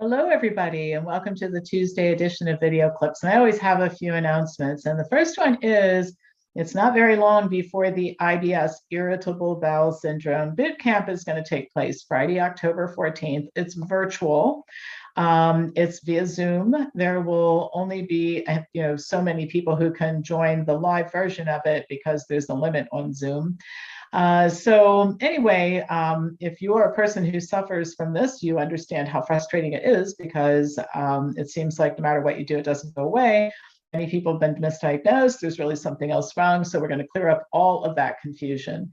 Hello, everybody, and welcome to the Tuesday edition of Video Clips. And I always have a few announcements. And the first one is it's not very long before the IBS, Irritable Bowel Syndrome Boot Camp, is going to take place Friday, October 14th. It's virtual. It's via Zoom. There will only be, so many people who can join the live version of it because there's a limit on Zoom. So anyway, if you are a person who suffers from this, you understand how frustrating it is because it seems like no matter what you do, it doesn't go away. Many people have been misdiagnosed. There's really something else wrong. So we're going to clear up all of that confusion.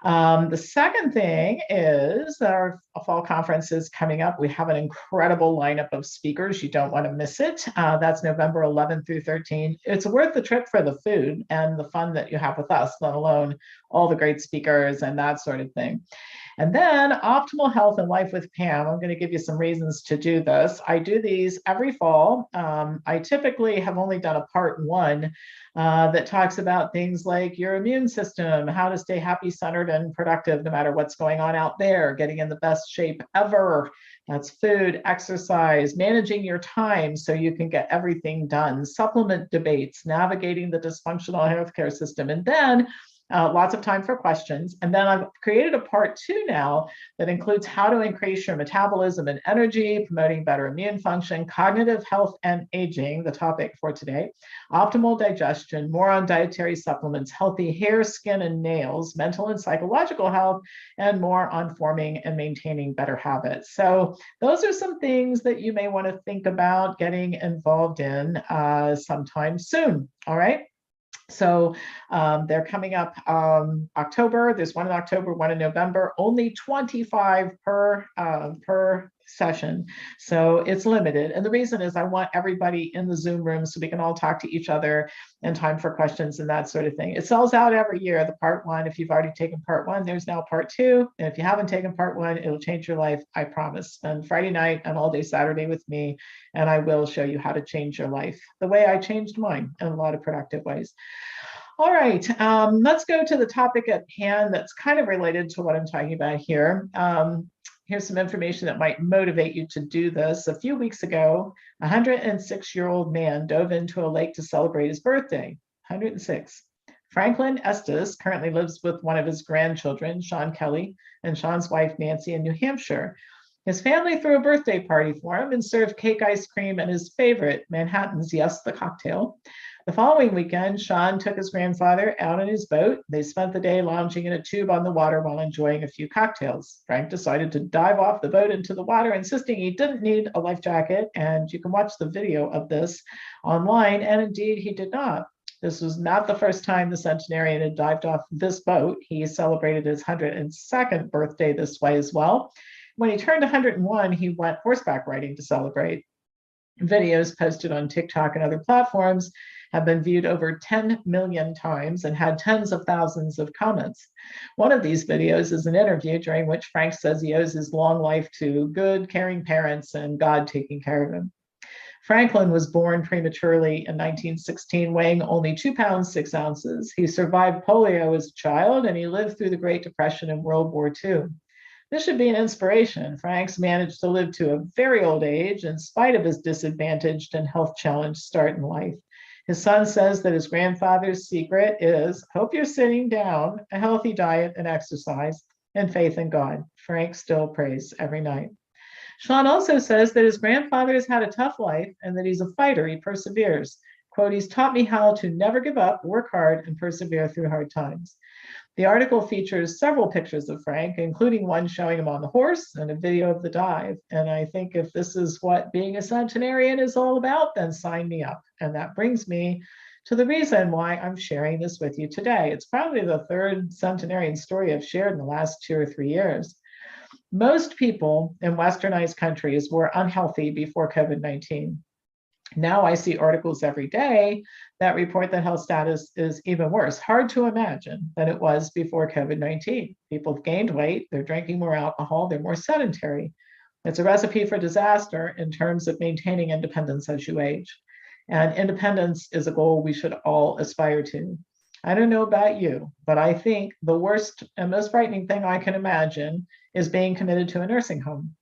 The second thing is our fall conference is coming up. We have an incredible lineup of speakers. You don't want to miss it. That's November 11th through 13th. It's worth the trip for the food and the fun that you have with us, let alone all the great speakers and that sort of thing. And then Optimal Health and Life with Pam. I'm going to give you some reasons to do this. I do these every fall. I typically have only done a part one that talks about things like your immune system, how to stay happy, centered, and productive no matter what's going on out there, getting in the best shape ever. That's food, exercise, managing your time so you can get everything done, supplement debates, navigating the dysfunctional healthcare system, and then lots of time for questions. And then I've created a part two now that includes how to increase your metabolism and energy, promoting better immune function, cognitive health and aging, the topic for today, optimal digestion, more on dietary supplements, healthy hair, skin, and nails, mental and psychological health, and more on forming and maintaining better habits. So those are some things that you may want to think about getting involved in sometime soon. All right. So they're coming up October. There's one in October, one in November, only 25 per session. So it's limited. And the reason is I want everybody in the Zoom room so we can all talk to each other and time for questions and that sort of thing. It sells out every year, the part one. If you've already taken part one, there's now part two. And if you haven't taken part one, it'll change your life, I promise. Spend Friday night and all day Saturday with me, and I will show you how to change your life the way I changed mine in a lot of productive ways. All right, let's go to the topic at hand that's kind of related to what I'm talking about here. Here's some information that might motivate you to do this. A few weeks ago, a 106-year-old man dove into a lake to celebrate his birthday. 106. Franklin Estes currently lives with one of his grandchildren, Sean Kelly, and Sean's wife, Nancy, in New Hampshire. His family threw a birthday party for him and served cake, ice cream, and his favorite, Manhattan's Yes, the cocktail. The following weekend, Sean took his grandfather out on his boat. They spent the day lounging in a tube on the water while enjoying a few cocktails. Frank decided to dive off the boat into the water, insisting he didn't need a life jacket, and you can watch the video of this online, and indeed he did not. This was not the first time the centenarian had dived off this boat. He celebrated his 102nd birthday this way as well. When he turned 101, he went horseback riding to celebrate. Videos posted on TikTok and other platforms have been viewed over 10 million times and had tens of thousands of comments. One of these videos is an interview during which Frank says he owes his long life to good, caring parents and God taking care of him. Franklin was born prematurely in 1916, weighing only 2 pounds, 6 ounces. He survived polio as a child, and he lived through the Great Depression and World War II. This should be an inspiration. Frank's managed to live to a very old age in spite of his disadvantaged and health-challenged start in life. His son says that his grandfather's secret is, hope you're sitting down, a healthy diet and exercise, and faith in God. Frank still prays every night. Sean also says that his grandfather has had a tough life and that he's a fighter. He perseveres. Quote, he's taught me how to never give up, work hard, and persevere through hard times. The article features several pictures of Frank, including one showing him on the horse and a video of the dive. And I think if this is what being a centenarian is all about, then sign me up. And that brings me to the reason why I'm sharing this with you today. It's probably the third centenarian story I've shared in the last 2 or 3 years. Most people in westernized countries were unhealthy before COVID-19. Now I see articles every day that report that health status is even worse. Hard to imagine than it was before COVID-19. People have gained weight, they're drinking more alcohol, they're more sedentary. It's a recipe for disaster in terms of maintaining independence as you age. And independence is a goal we should all aspire to. I don't know about you, but I think the worst and most frightening thing I can imagine is being committed to a nursing home.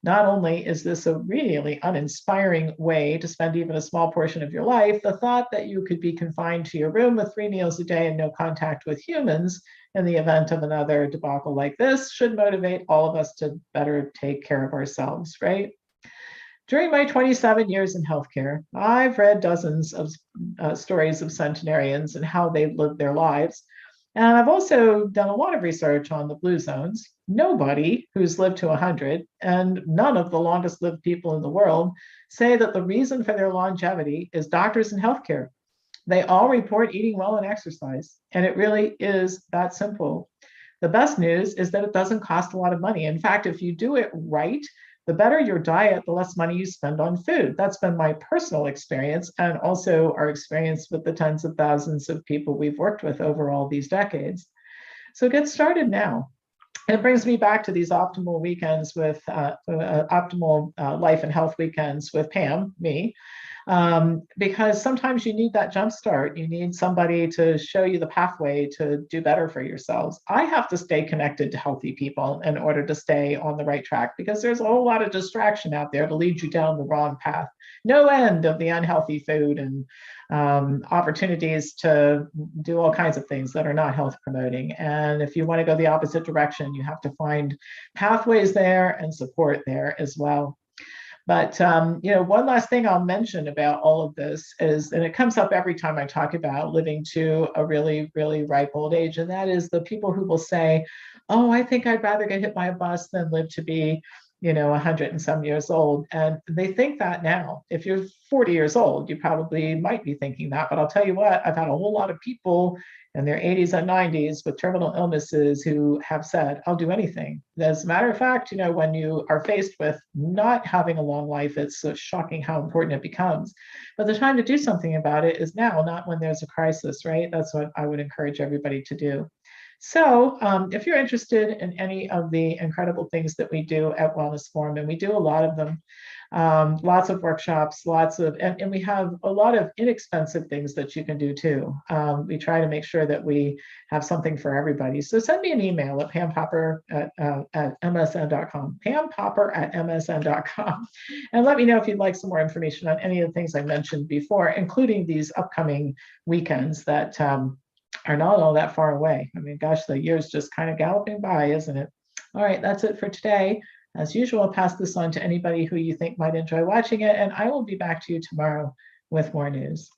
Not only is this a really uninspiring way to spend even a small portion of your life, the thought that you could be confined to your room with 3 meals a day and no contact with humans in the event of another debacle like this should motivate all of us to better take care of ourselves, right? During my 27 years in healthcare, I've read dozens of stories of centenarians and how they lived their lives. And I've also done a lot of research on the blue zones. Nobody who's lived to 100, and none of the longest lived people in the world, say that the reason for their longevity is doctors and healthcare. They all report eating well and exercise, and it really is that simple. The best news is that it doesn't cost a lot of money. In fact, if you do it right, the better your diet, the less money you spend on food. That's been my personal experience, and also our experience with the tens of thousands of people we've worked with over all these decades. So get started now. It brings me back to these optimal weekends with optimal life and health weekends with Pam, me, because sometimes you need that jump start. You need somebody to show you the pathway to do better for yourselves. I have to stay connected to healthy people in order to stay on the right track because there's a whole lot of distraction out there to lead you down the wrong path. No end of the unhealthy food and opportunities to do all kinds of things that are not health promoting. And if you want to go the opposite direction, you have to find pathways there and support there as well. But one last thing I'll mention about all of this is, and it comes up every time I talk about living to a really, really ripe old age, and that is the people who will say, "Oh, I think I'd rather get hit by a bus than live to be, 100 and some years old." And they think that now. If you're 40 years old, you probably might be thinking that. But I'll tell you what, I've had a whole lot of people in their 80s and 90s with terminal illnesses who have said, "I'll do anything." As a matter of fact, when you are faced with not having a long life, it's so shocking how important it becomes. But the time to do something about it is now, not when there's a crisis, right? That's what I would encourage everybody to do. So if you're interested in any of the incredible things that we do at Wellness Forum, and we do a lot of them, lots of workshops, and we have a lot of inexpensive things that you can do too. We try to make sure that we have something for everybody. So send me an email at pampopper@msn.com, pampopper@msn.com, and let me know if you'd like some more information on any of the things I mentioned before, including these upcoming weekends that are not all that far away. I mean, gosh, the year's just kind of galloping by, isn't it? All right, that's it for today. As usual, I'll pass this on to anybody who you think might enjoy watching it, and I will be back to you tomorrow with more news.